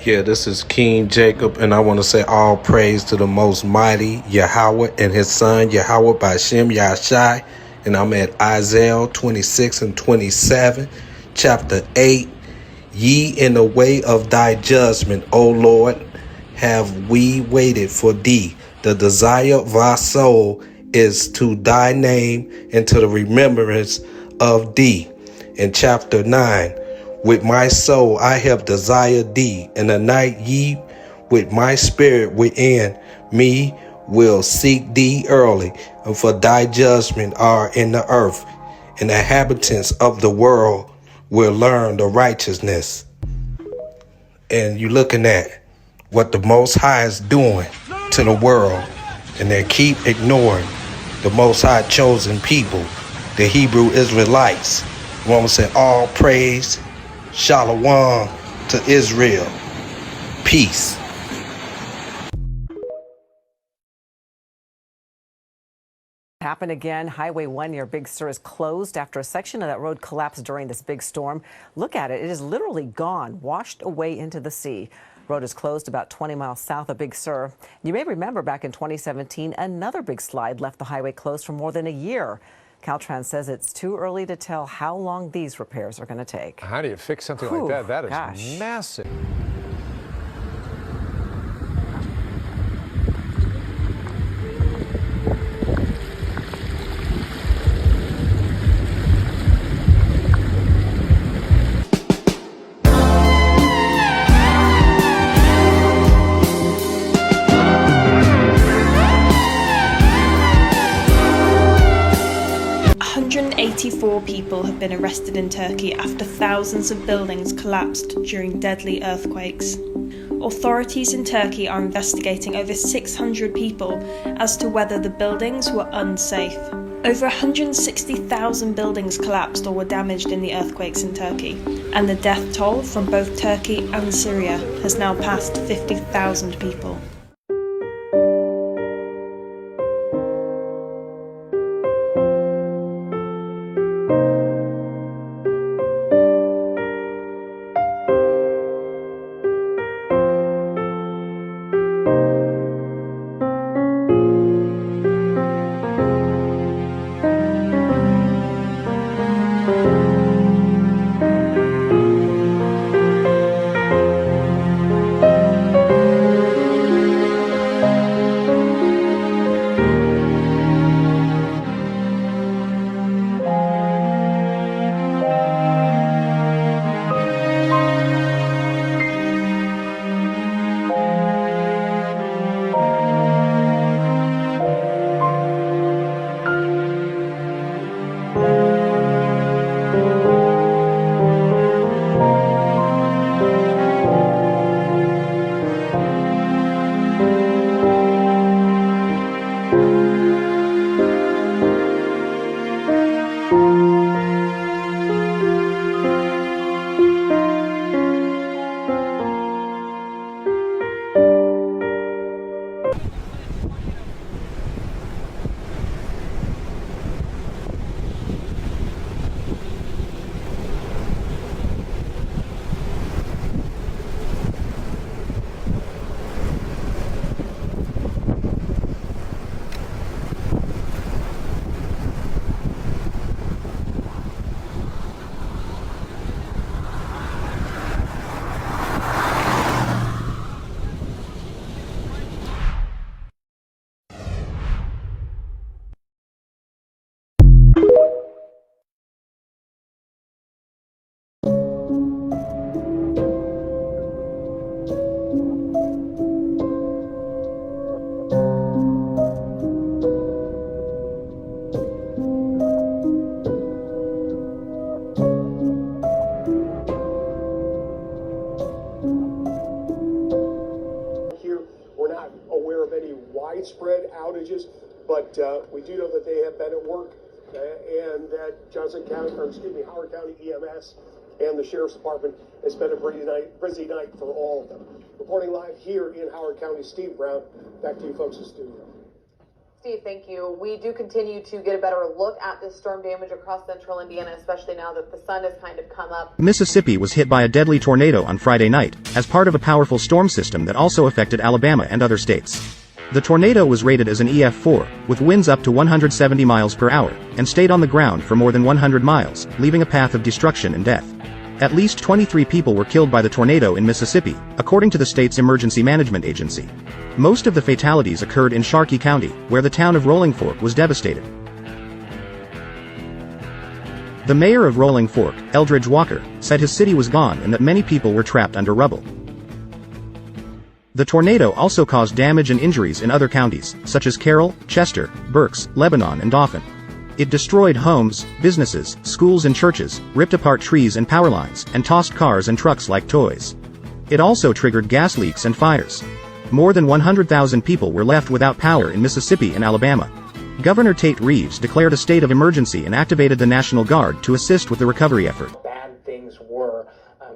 Yeah, this is King Jacob, and I want to say all praise to the most mighty Yahweh and his son Yahweh by Shem Yahshai. And I'm at Isaiah 26 and 27, chapter 8. Ye in the way of thy judgment, O Lord, have we waited for thee. The desire of our soul is to thy name and to the remembrance of thee. In chapter 9, with my soul I have desired thee, and the night ye with my spirit within me will seek thee early, and for thy judgment are in the earth, and the inhabitants of the world will learn the righteousness. And you're looking at what the Most High is doing to the world, and they keep ignoring the Most High chosen people, the Hebrew Israelites. I want to say all praise, Shalom to Israel. Peace. Happened again. Highway 1 near Big Sur is closed after a section of that road collapsed during this big storm. Look at it. It is literally gone, washed away into the sea. Road is closed about 20 miles south of Big Sur. You may remember back in 2017, another big slide left the highway closed for more than a year. Caltrans says it's too early to tell how long these repairs are going to take. How do you fix something like that? That is massive. Four people have been arrested in Turkey after thousands of buildings collapsed during deadly earthquakes. Authorities in Turkey are investigating over 600 people as to whether the buildings were unsafe. Over 160,000 buildings collapsed or were damaged in the earthquakes in Turkey, and the death toll from both Turkey and Syria has now passed 50,000 people. Widespread outages, but we do know that they have been at work and that Howard County EMS and the Sheriff's Department has been a busy night for all of them. Reporting live here in Howard County, Steve Brown, back to you folks in the studio. Steve, thank you. We do continue to get a better look at this storm damage across central Indiana, especially now that the sun has kind of come up. Mississippi was hit by a deadly tornado on Friday night, as part of a powerful storm system that also affected Alabama and other states. The tornado was rated as an EF4, with winds up to 170 miles per hour, and stayed on the ground for more than 100 miles, leaving a path of destruction and death. At least 23 people were killed by the tornado in Mississippi, according to the state's emergency management agency. Most of the fatalities occurred in Sharkey County, where the town of Rolling Fork was devastated. The mayor of Rolling Fork, Eldridge Walker, said his city was gone and that many people were trapped under rubble. The tornado also caused damage and injuries in other counties, such as Carroll, Chester, Berks, Lebanon and Dauphin. It destroyed homes, businesses, schools and churches, ripped apart trees and power lines, and tossed cars and trucks like toys. It also triggered gas leaks and fires. More than 100,000 people were left without power in Mississippi and Alabama. Governor Tate Reeves declared a state of emergency and activated the National Guard to assist with the recovery effort. Bad things were,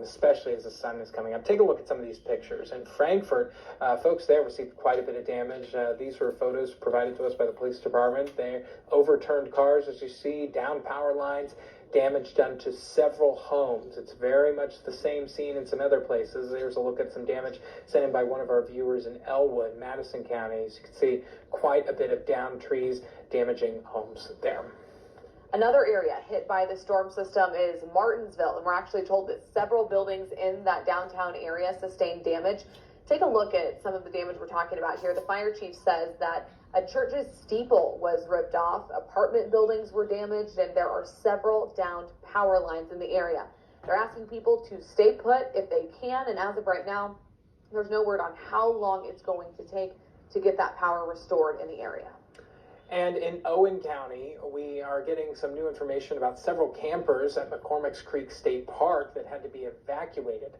especially as the sun is coming up. Take a look at some of these pictures. In Frankfurt, folks there received quite a bit of damage. These were photos provided to us by the police department. They overturned cars, as you see, down power lines, damage done to several homes. It's very much the same scene in some other places. There's a look at some damage sent in by one of our viewers in Elwood, Madison County. As you can see, quite a bit of downed trees damaging homes there. Another area hit by the storm system is Martinsville, and we're actually told that several buildings in that downtown area sustained damage. Take a look at some of the damage we're talking about here. The fire chief says that a church's steeple was ripped off, apartment buildings were damaged, and there are several downed power lines in the area. They're asking people to stay put if they can, and as of right now, there's no word on how long it's going to take to get that power restored in the area. And in Owen County, we are getting some new information about several campers at McCormick's Creek State Park that had to be evacuated.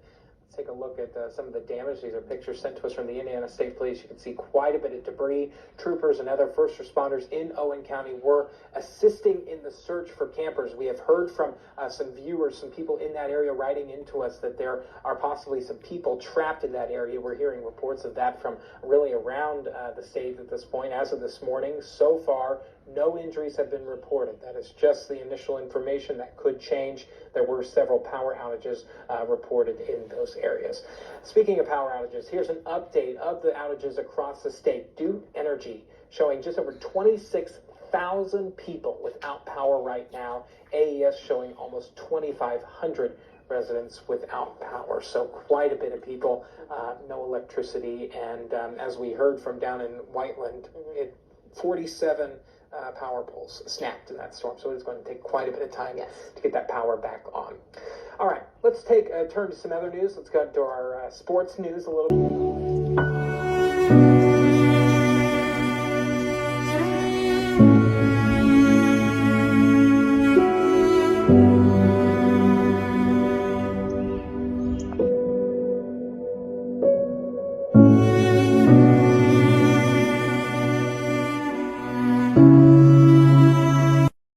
Let's take a look at some of the damage. These are pictures sent to us from the Indiana State Police. You can see quite a bit of debris. Troopers and other first responders in Owen County were assisting in the search for campers. We have heard from some viewers, some people in that area writing into us that there are possibly some people trapped in that area. We're hearing reports of that from really around the state at this point. As of this morning, so far, no injuries have been reported. That is just the initial information. That could change. There were several power outages reported in those areas. Speaking of power outages, here's an update of the outages across the state. Duke Energy showing just over 26,000 people without power right now. AES showing almost 2,500 residents without power. So quite a bit of people, no electricity. And as we heard from down in Whiteland, 47 power poles snapped in that storm, so it's going to take quite a bit of time to get that power back on. All right, let's take a turn to some other news. Let's go to our sports news a little bit.